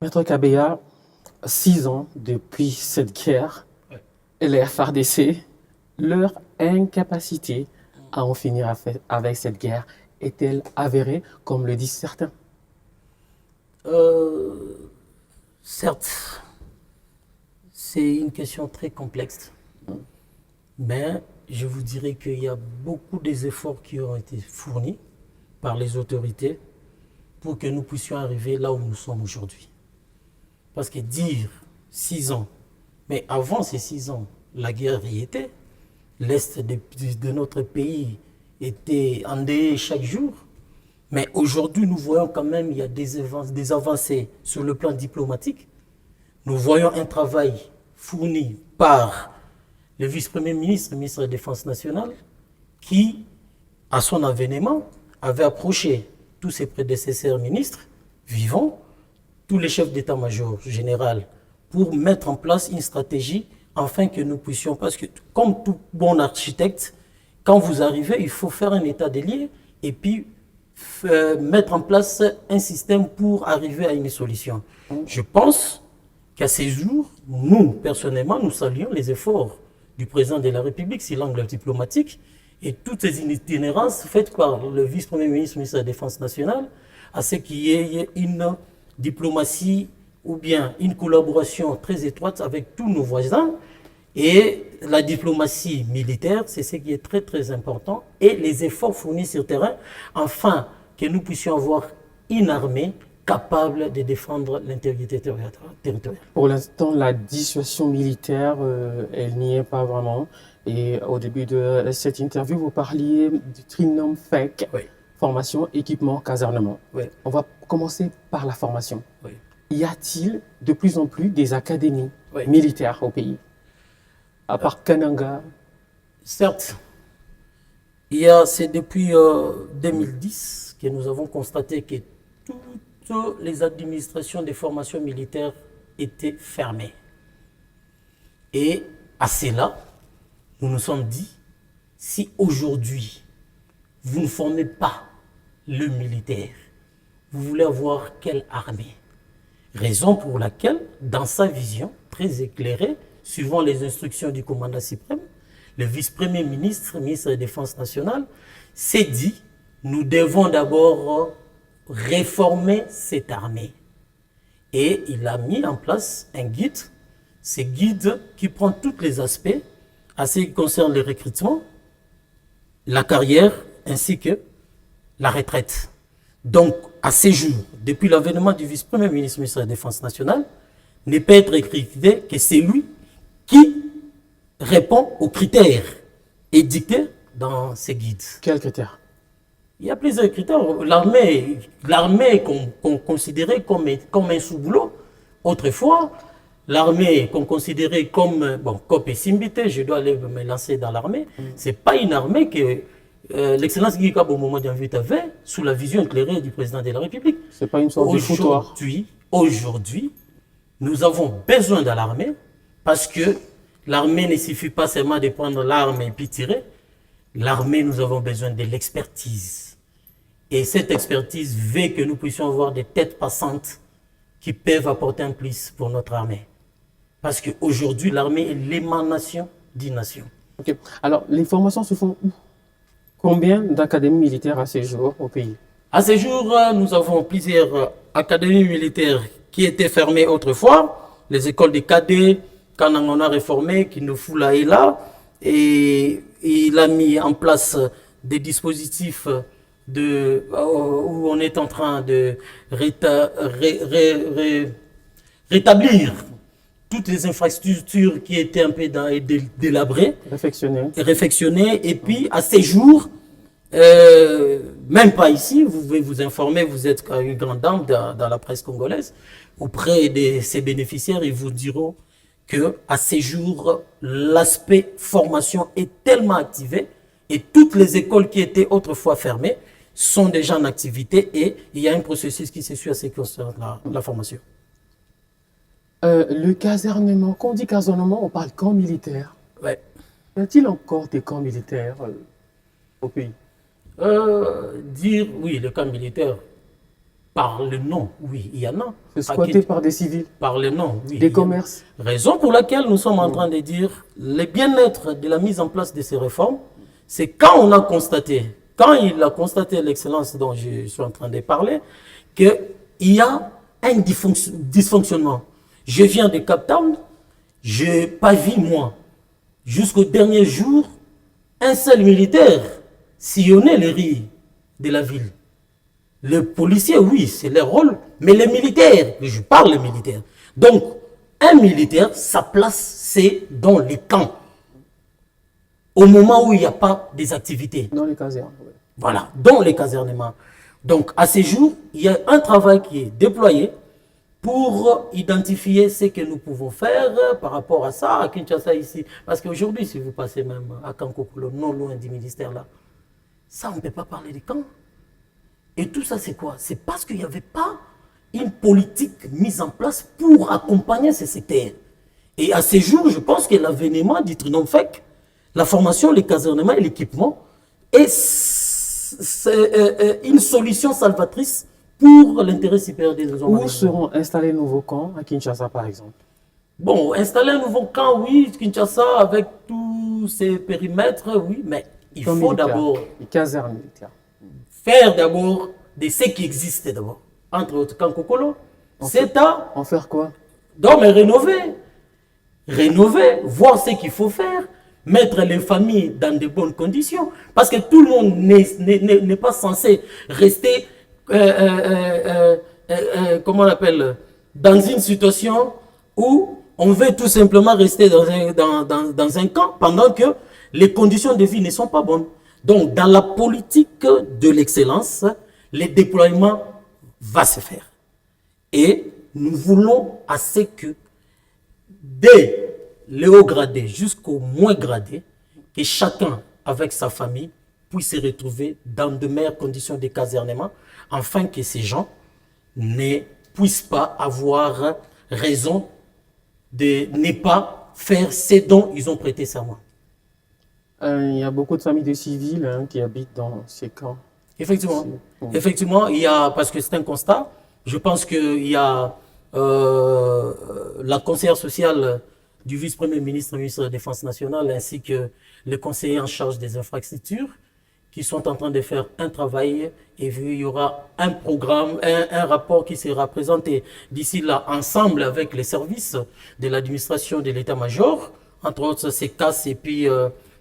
Maître Kabeya, 6 ans depuis cette guerre, et les FARDC, leur incapacité à en finir avec cette guerre est-elle avérée, comme le disent certains? Euh, Certes, c'est une question très complexe, mais je vous dirais qu'il y a beaucoup des efforts qui ont été fournis par les autorités pour que nous puissions arriver là où nous sommes aujourd'hui. Parce que dire 6 ans, mais avant ces 6 ans, la guerre y était, l'Est de notre pays était endeuillé chaque jour, mais aujourd'hui nous voyons quand même il y a des avancées sur le plan diplomatique. Nous voyons un travail fourni par le vice-premier ministre, le ministre de la Défense nationale, qui, à son avènement, avait approché tous ses prédécesseurs ministres vivants, tous les chefs d'état-major général, pour mettre en place une stratégie afin que nous puissions, parce que comme tout bon architecte, quand vous arrivez, il faut faire un état des lieux et puis mettre en place un système pour arriver à une solution. Je pense qu'à ces jours, nous, personnellement, nous saluons les efforts du président de la République sur l'angle diplomatique et toutes ces itinérances faites par le vice-premier ministre, ministre de la Défense nationale, à ce qu'il y ait une diplomatie ou bien une collaboration très étroite avec tous nos voisins. Et la diplomatie militaire, c'est ce qui est très très important. Et les efforts fournis sur le terrain, afin que nous puissions avoir une armée capable de défendre l'intégrité territoriale. Pour l'instant, la dissuasion militaire, elle n'y est pas vraiment. Et au début de cette interview, vous parliez du trinôme FEC, Oui, formation, équipement, casernement. oui, On va commencer par la formation. oui, Y a-t-il de plus en plus des académies oui. militaires au pays? À part Kananga, Certes, c'est depuis 2010 que nous avons constaté que toutes les administrations des formations militaires étaient fermées. Et à cela, nous nous sommes dit, si aujourd'hui, vous ne formez pas le militaire, vous voulez avoir quelle armée? Raison pour laquelle, dans sa vision très éclairée, suivant les instructions du commandant suprême, le vice-premier ministre, ministre de la Défense nationale, s'est dit, nous devons d'abord réformer cette armée. Et il a mis en place un guide, ce guide qui prend tous les aspects, à ce qui concerne le recrutement, la carrière ainsi que la retraite. Donc, à ces jours, depuis l'avènement du vice-premier ministre, ministre de la Défense nationale, ne peut être recruté que c'est lui qui répond aux critères édictés dans ces guides. quels critères? Il y a plusieurs critères. L'armée qu'on considérait comme un sous-boulot, autrefois, l'armée qu'on considérait comme, bon, Cop et Simbité, je dois aller me lancer dans l'armée, c'est pas une armée que l'excellence Guy Kabo au moment d'invite avait sous la vision éclairée du président de la République. C'est pas une sorte de foutoir. Aujourd'hui, nous avons besoin de l'armée parce que l'armée ne suffit pas seulement de prendre l'arme et puis tirer. L'armée, nous avons besoin de l'expertise. Et cette expertise veut que nous puissions avoir des têtes passantes qui peuvent apporter un plus pour notre armée. Parce qu'aujourd'hui, l'armée est l'émanation d'une nation. Ok. Alors, les formations se font où? Combien d'académies militaires à ces jours au pays? À ce jour, nous avons plusieurs académies militaires qui étaient fermées autrefois. Les écoles des cadets, quand on a réformé, qui nous fout là et là. Et il a mis en place des dispositifs où on est en train de rétablir toutes les infrastructures qui étaient un peu délabrées, réfectionnées. Et puis, à ces jours, même pas ici, vous pouvez vous informer, vous êtes une grande dame dans la presse congolaise, auprès de ces bénéficiaires, ils vous diront que à ces jours, l'aspect formation est tellement activé et toutes les écoles qui étaient autrefois fermées sont déjà en activité et il y a un processus qui se suit à ce qui concerne la formation. Le casernement, quand on dit casernement, on parle camp militaire. Ouais. Y a-t-il encore des camps militaires au pays? Dire oui, le camp militaire, Par le nom, oui, il y en a. C'est squatté par des civils. Par le nom, oui. Des commerces. Raison pour laquelle nous sommes en train de dire le bien-être de la mise en place de ces réformes, c'est quand on a constaté, quand il a constaté l'excellence dont je suis en train de parler, qu'il y a un dysfonctionnement. Je viens de Cape Town, je n'ai pas vu, moi, jusqu'au dernier jour, un seul militaire sillonner les rues de la ville. Les policiers, oui, c'est leur rôle, mais les militaires, je parle des militaires. Donc, un militaire, sa place, c'est dans les camps. Au moment où il n'y a pas des activités. Dans les casernes. Oui. Voilà, dans les casernements. Donc, à ces jours, il y a un travail qui est déployé pour identifier ce que nous pouvons faire par rapport à ça, à Kinshasa ici. Parce qu'aujourd'hui, si vous passez même à Kankokolo, non loin du ministère là, ça, on ne peut pas parler des camps. Et tout ça, c'est quoi? C'est parce qu'il n'y avait pas une politique mise en place pour accompagner ces secteurs. Et à ces jours, je pense que l'avènement du Trinomphec, la formation, les casernements et l'équipement est une solution salvatrice pour l'intérêt supérieur des hommes. Où seront installés de nouveaux camps? À Kinshasa, par exemple. Bon, installer un nouveau camp, oui, Kinshasa, avec tous ses périmètres, oui, mais il faut d'abord... Les casernes militaires. Faire d'abord de ce qui existe d'abord. Entre autres, Kankokolo, c'est à... En faire quoi? Donc, mais rénover. Rénover, voir ce qu'il faut faire, mettre les familles dans de bonnes conditions. Parce que tout le monde n'est pas censé rester, comment on appelle, dans une situation où on veut tout simplement rester dans un camp pendant que les conditions de vie ne sont pas bonnes. Donc, dans la politique de l'excellence, le déploiement va se faire. Et nous voulons à ce que, dès le haut gradé jusqu'au moins gradé, que chacun, avec sa famille, puisse se retrouver dans de meilleures conditions de casernement, afin que ces gens ne puissent pas avoir raison de ne pas faire ce dont ils ont prêté serment. Il y a beaucoup de familles de civils qui habitent dans ces camps. Effectivement. Effectivement, il y a, parce que c'est un constat, je pense qu'il y a la conseillère sociale du vice-premier ministre, ministre de la Défense nationale, ainsi que les conseillers en charge des infrastructures, qui sont en train de faire un travail, et il y aura un programme, un rapport qui sera présenté d'ici là, ensemble avec les services de l'administration de l'état-major, entre autres CECAS et puis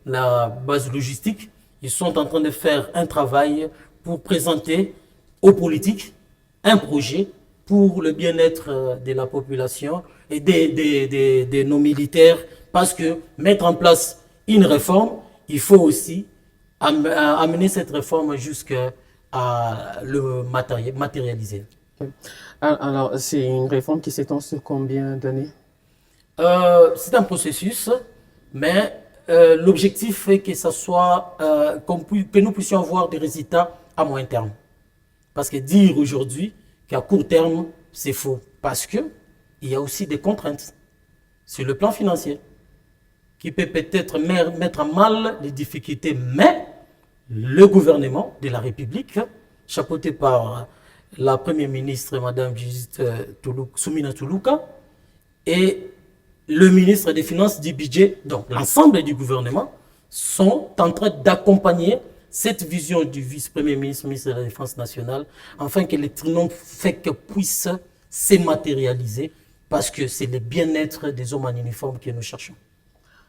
la base logistique. Ils sont en train de faire un travail pour présenter aux politiques un projet pour le bien-être de la population et de nos militaires, parce que mettre en place une réforme, il faut aussi amener cette réforme jusqu'à le matérialiser. Alors, c'est une réforme qui s'étend sur combien d'années? C'est un processus, mais l'objectif est que ça soit que nous puissions avoir des résultats à moyen terme. Parce que dire aujourd'hui qu'à court terme, c'est faux. Parce qu'il y a aussi des contraintes sur le plan financier qui peut peut-être mettre à mal les difficultés. Mais le gouvernement de la République, chapeauté par la Première ministre, Mme Judith Soumina Toulouka, et le ministre des Finances, du Budget, donc l'ensemble du gouvernement, sont en train d'accompagner cette vision du vice-premier ministre, ministre de la Défense nationale, afin que les Trinomphec puissent se matérialiser, parce que c'est le bien-être des hommes en uniforme que nous cherchons.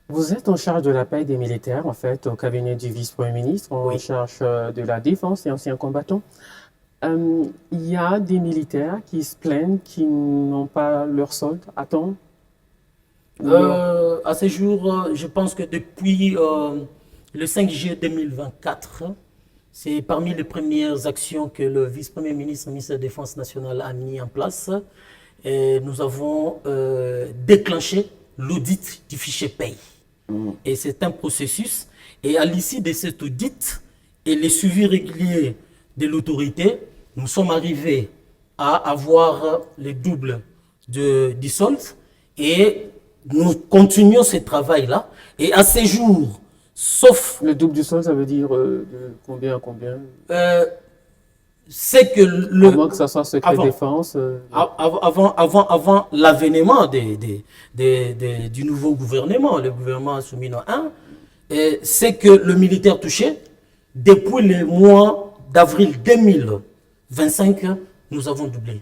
Vous êtes en charge de la paix des militaires, en fait, au cabinet du vice-premier ministre, en charge de la défense et anciens combattants. Il y a des militaires qui se plaignent, qui n'ont pas leur solde à temps. À ce jour, je pense que depuis le 5 juillet 2024, c'est parmi les premières actions que le vice-premier ministre, ministre de la Défense nationale a mis en place. Et nous avons déclenché l'audit du fichier paye. Et c'est un processus. Et à l'issue de cet audit et les suivis réguliers de l'autorité, nous sommes arrivés à avoir le double du solde. Et nous continuons ce travail-là. Et à ces jours, sauf... Le double du solde, ça veut dire de combien à combien? c'est que À moins que ça soit secret avant, défense. avant l'avènement du nouveau gouvernement, le gouvernement Soumino 1, c'est que le militaire touché, depuis le mois d'avril 2025, nous avons doublé.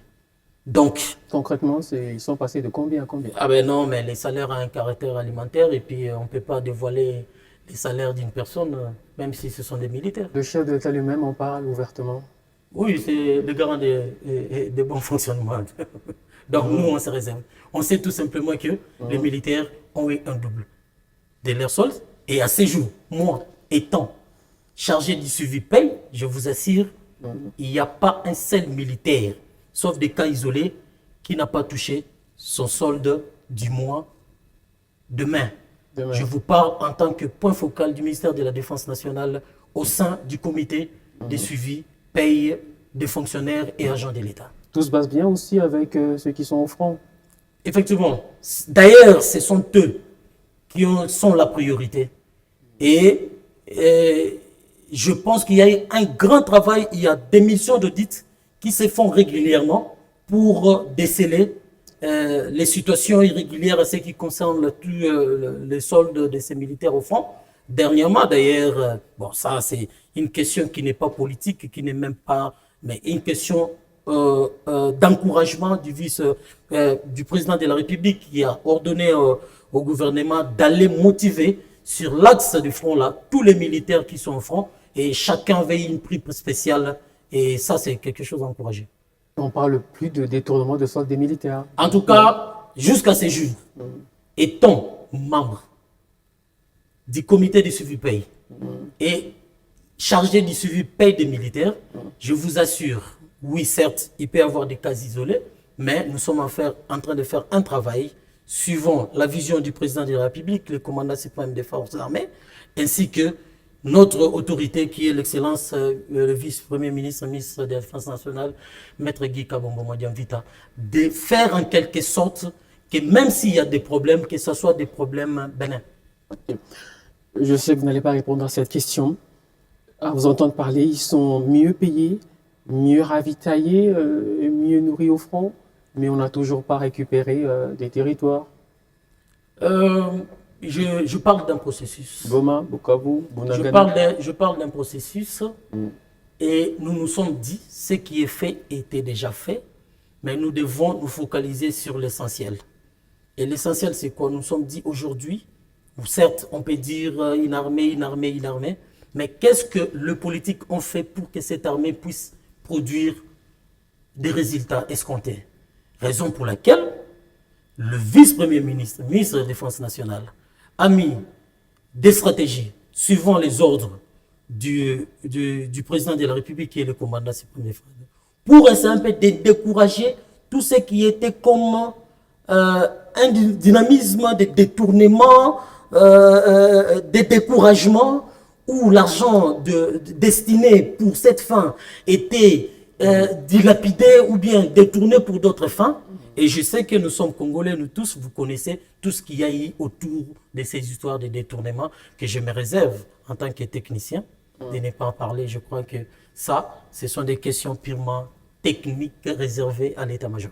Donc, Concrètement, ils sont passés de combien à combien? ah ben non, mais les salaires ont un caractère alimentaire et puis on ne peut pas dévoiler les salaires d'une personne, même si ce sont des militaires. Le chef de l'État lui-même en parle ouvertement. Oui, c'est le garant de bon fonctionnement. Donc nous, on se réserve. On sait tout simplement que les militaires ont eu un double de leur solde. Et à ces jours, moi étant chargé du suivi paye, je vous assure, il n'y a pas un seul militaire, sauf des cas isolés, qui n'a pas touché son solde du mois demain. Je vous parle en tant que point focal du ministère de la Défense nationale au sein du comité de suivi paye des fonctionnaires et agents de l'État. Tout se passe bien aussi avec ceux qui sont au front. Effectivement. D'ailleurs, ce sont eux qui sont la priorité. Et je pense qu'il y a un grand travail, il y a des missions d'audit qui se font régulièrement pour déceler les situations irrégulières à ce qui concerne les soldes de ces militaires au front. Dernièrement, d'ailleurs, bon, ça c'est une question qui n'est pas politique, qui n'est même pas, mais une question d'encouragement du président de la République qui a ordonné au gouvernement d'aller motiver sur l'axe du front là tous les militaires qui sont au front et chacun veille une prime spéciale et ça c'est quelque chose à encourager. On ne parle plus de détournement de solde des militaires. En tout cas, jusqu'à ces jours, étant membre du comité de suivi paye et chargé du suivi paye des militaires, je vous assure, oui certes, il peut y avoir des cas isolés, mais nous sommes en train de faire un travail suivant la vision du président de la République, le commandant suprême des forces armées, ainsi que notre autorité qui est l'excellence, le vice-premier ministre, ministre de la Défense nationale, maître Guy Kabombo Modiamvita, de faire en quelque sorte que même s'il y a des problèmes, que ce soit des problèmes bénins. Je sais que vous n'allez pas répondre à cette question. À vous entendre parler, ils sont mieux payés, mieux ravitaillés, mieux nourris au front, mais on n'a toujours pas récupéré des territoires. Je parle d'un processus. Goma, Bukavu, Bunagana. Je parle d'un processus et nous nous sommes dit ce qui est fait était déjà fait, mais nous devons nous focaliser sur l'essentiel. Et l'essentiel, c'est quoi? Nous nous sommes dit aujourd'hui, certes, on peut dire une armée, mais qu'est-ce que les politiques ont fait pour que cette armée puisse produire des résultats escomptés? Raison pour laquelle le vice-premier ministre, ministre de la Défense nationale, a mis des stratégies suivant les ordres du président de la République qui est le commandant suprême des forces pour essayer un peu de décourager tout ce qui était comme un dynamisme de détournement, de découragement, où l'argent destiné pour cette fin était dilapidé ou bien détourné pour d'autres fins. Et je sais que nous sommes Congolais, nous tous, vous connaissez tout ce qu'il y a eu autour de ces histoires de détournement que je me réserve en tant que technicien de ne pas en parler. Je crois que ça, ce sont des questions purement techniques réservées à l'état-major.